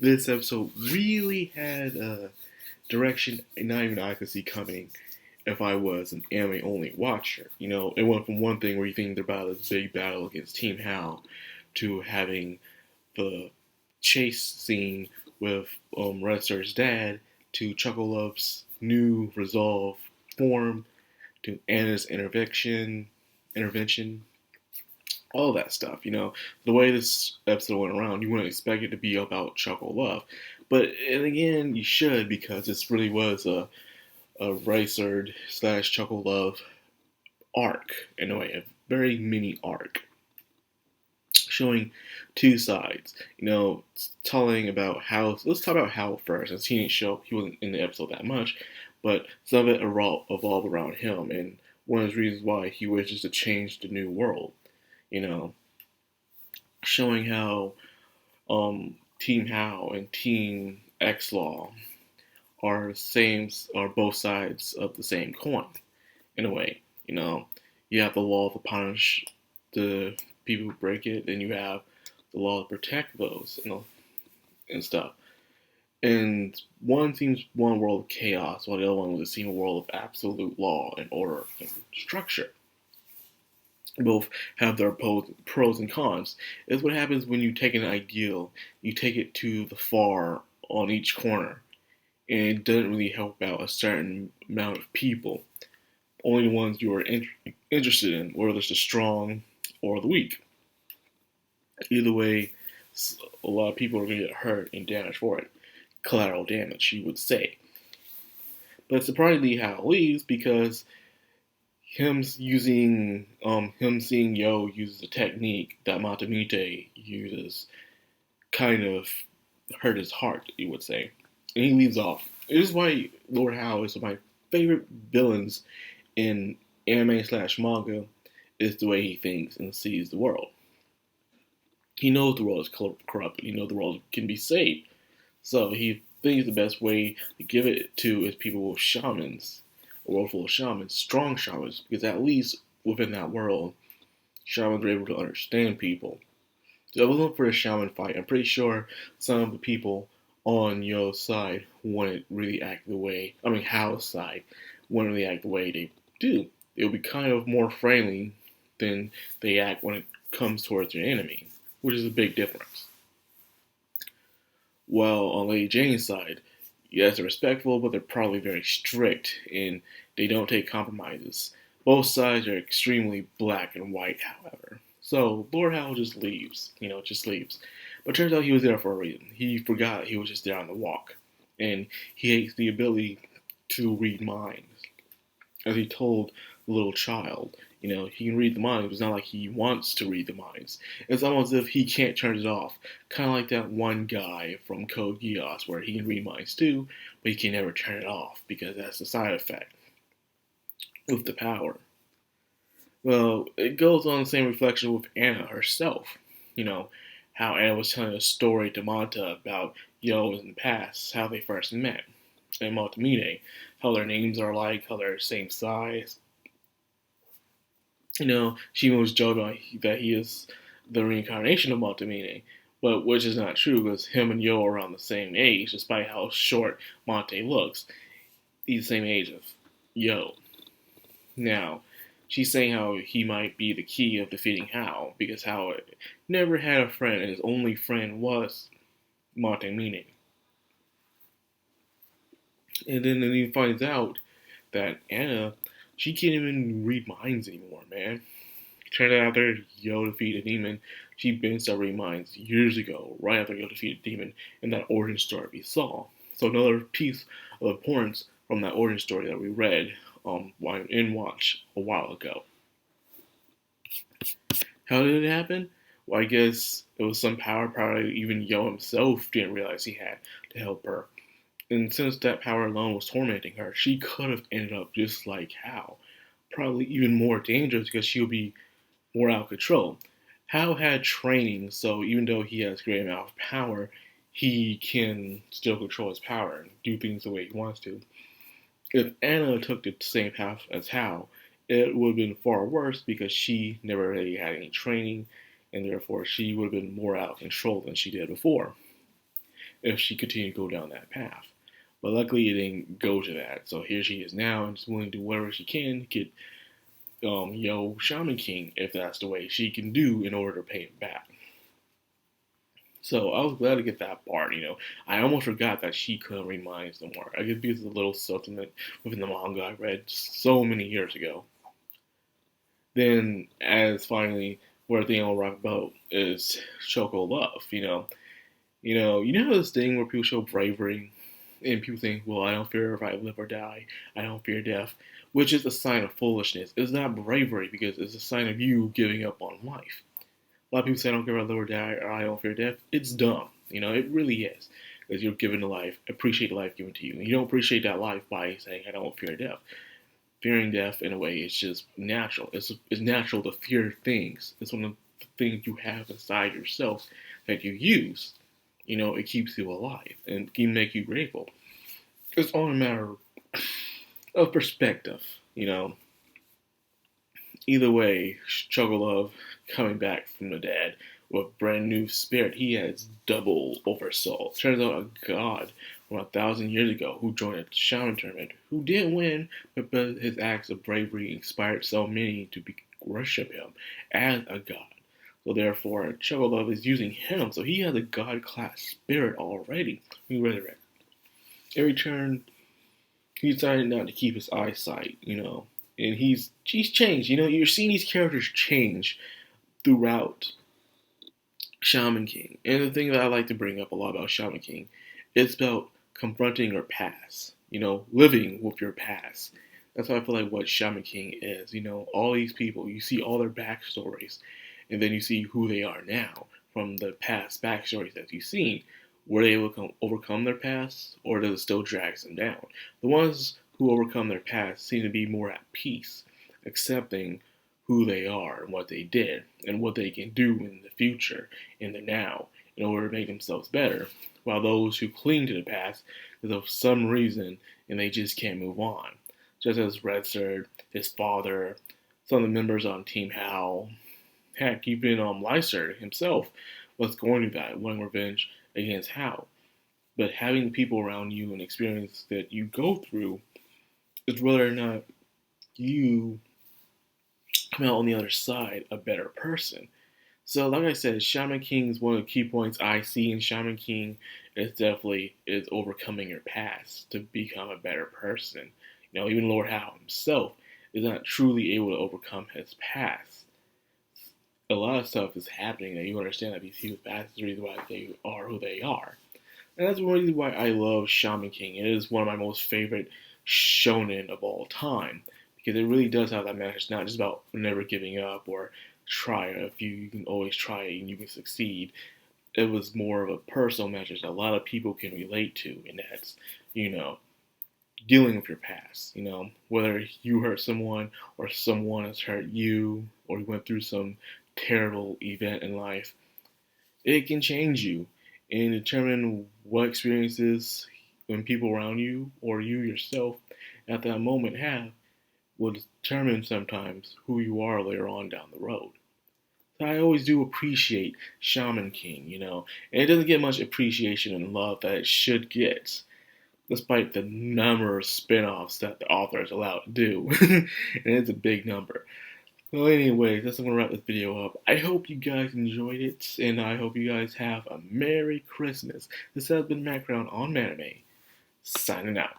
this episode really had a direction not even I could see coming if I was an anime only watcher. It went from one thing where you think they're about this big battle against Team Hal to having the chase scene with Red Star's dad to Chocolove's new resolve form to Anna's intervention, all that stuff. The way this episode went around, you wouldn't expect it to be about Choco Love, but and again, you should because this really was a Ricard slash Choco Love arc in a way, a very mini arc, showing two sides. Telling about how. Let's talk about Hal first. As he didn't show, he wasn't in the episode that much, but some of it evolved around him, and one of the reasons why he wishes to change the new world. You know, showing how Team Hal and Team X Law are both sides of the same coin in a way. You have the law to punish the people who break it, and you have the law to protect those, and stuff. And one seems one world of chaos, while the other one would seem a world of absolute law and order and structure. Both have their pros and cons. It's what happens when you take an ideal, you take it to the far on each corner, and it doesn't really help out a certain amount of people. Only the ones you are interested in, whether it's the strong or the weak. Either way, a lot of people are going to get hurt and damaged for it. Collateral damage, you would say. But surprisingly, Hal leaves because him seeing Yo use the technique that Matamite uses kind of hurt his heart, you would say. And he leaves off. This is why Lord Hal is one of my favorite villains in anime slash manga, is the way he thinks and sees the world. He knows the world is corrupt. He knows the world can be saved. So he thinks the best way to give it to is people with shamans, a world full of shamans, strong shamans, because at least within that world, shamans are able to understand people. So I was looking for a shaman fight. I'm pretty sure some of the people on Yo's side wouldn't really act the way, Hal's side wouldn't really act the way they do. They would be kind of more friendly than they act when it comes towards their enemy, which is a big difference. While on Lady Jane's side, yes, they're respectful, but they're probably very strict and they don't take compromises. Both sides are extremely black and white, however. So Lord Hal just leaves, But turns out he was there for a reason. He forgot he was just there on the walk. And he hates the ability to read minds. As he told the little child, he can read the minds, but it's not like he wants to read the minds. It's almost as if he can't turn it off. Kind of like that one guy from Code Geass, where he can read minds too, but he can never turn it off, because that's the side effect with the power. Well, it goes on the same reflection with Anna herself. How Anna was telling a story to Manta about Yo in the past, how they first met, and Maltamine, how their names are alike, how they're the same size. She was joking that he is the reincarnation of Maltamine, but which is not true because him and Yo are around the same age, despite how short Monte looks. He's the same age of Yo. Now, she's saying how he might be the key of defeating Hal, because Hal never had a friend, and his only friend was Maltamine. And then he finds out that Anna, she can't even read minds anymore, man. Turned out after Yo defeated the demon, she been started reading minds years ago, right after Yo defeated the demon, in that origin story we saw. So another piece of importance from that origin story that we read in Watch a while ago. How did it happen? Well, I guess it was some power probably even Yo himself didn't realize he had to help her. And since that power alone was tormenting her, she could have ended up just like Hal. Probably even more dangerous because she would be more out of control. Hal had training, so even though he has great amount of power, he can still control his power and do things the way he wants to. If Anna took the same path as Hal, it would have been far worse because she never really had any training, and therefore she would have been more out of control than she did before. if she continued to go down that path. But luckily, it didn't go to that. So here she is now, and she's willing to do whatever she can to get Shaman King, if that's the way she can do in order to pay him back. So I was glad to get that part. I almost forgot that she couldn't read minds no more. I guess because of the little sentiment within the manga I read so many years ago. Then, as finally, where the thing I'll wrap about is Choco Love. You know this thing where people show bravery, and people think, well, I don't fear if I live or die. I don't fear death, which is a sign of foolishness. It's not bravery because it's a sign of you giving up on life. A lot of people say I don't care about live or die or I don't fear death. It's dumb. It really is. Because you're given a life, appreciate the life given to you. And you don't appreciate that life by saying I don't fear death. Fearing death, in a way, is just natural. It's natural to fear things. It's one of the things you have inside yourself that you use. It keeps you alive and can make you grateful. It's all a matter of perspective. Either way, Chocolove coming back from the dead with a brand new spirit. He has double oversoul. Turns out a god from 1,000 years ago who joined a shaman tournament, who didn't win, but his acts of bravery inspired so many to worship him as a god. So therefore, Chocolove is using him, so he has a god-class spirit already. He resurrected. In return, he decided not to keep his eyesight, and he's changed. You're seeing these characters change throughout Shaman King. And the thing that I like to bring up a lot about Shaman King, it's about confronting your past, living with your past. That's why I feel like what Shaman King is. All these people, you see all their backstories, and then you see who they are now from the past backstories that you've seen. Were they able to overcome their past, or does it still drag them down? The ones who overcome their past seem to be more at peace, accepting who they are and what they did, and what they can do in the future, in the now, in order to make themselves better. While those who cling to the past, because of some reason, and they just can't move on. Just as Red Surd, his father, some of the members on Team Howl, heck, even Lyser himself was going to that, wanting revenge against Howl. But having the people around you and experience that you go through is whether or not you come out on the other side a better person. So, like I said, Shaman King is one of the key points I see in Shaman King. Is definitely is overcoming your past to become a better person. Even Lord Howe himself is not truly able to overcome his past. A lot of stuff is happening that you understand that these people's past is the reason why they are who they are. And that's one reason why I love Shaman King. It is one of my most favorite shonen of all time. Because it really does have that message, not just about never giving up or try. If you can always try and you can succeed. It was more of a personal message that a lot of people can relate to. And that's, dealing with your past. Whether you hurt someone or someone has hurt you or you went through some terrible event in life, it can change you and determine what experiences when people around you or you yourself at that moment have will determine sometimes who you are later on down the road. So I always do appreciate Shaman King, and it doesn't get much appreciation and love that it should get, despite the number of spin-offs that the author is allowed to do. And it's a big number. Well, anyways, that's going to wrap this video up. I hope you guys enjoyed it, and I hope you guys have a Merry Christmas. This has been Madcrown on Manime, signing out.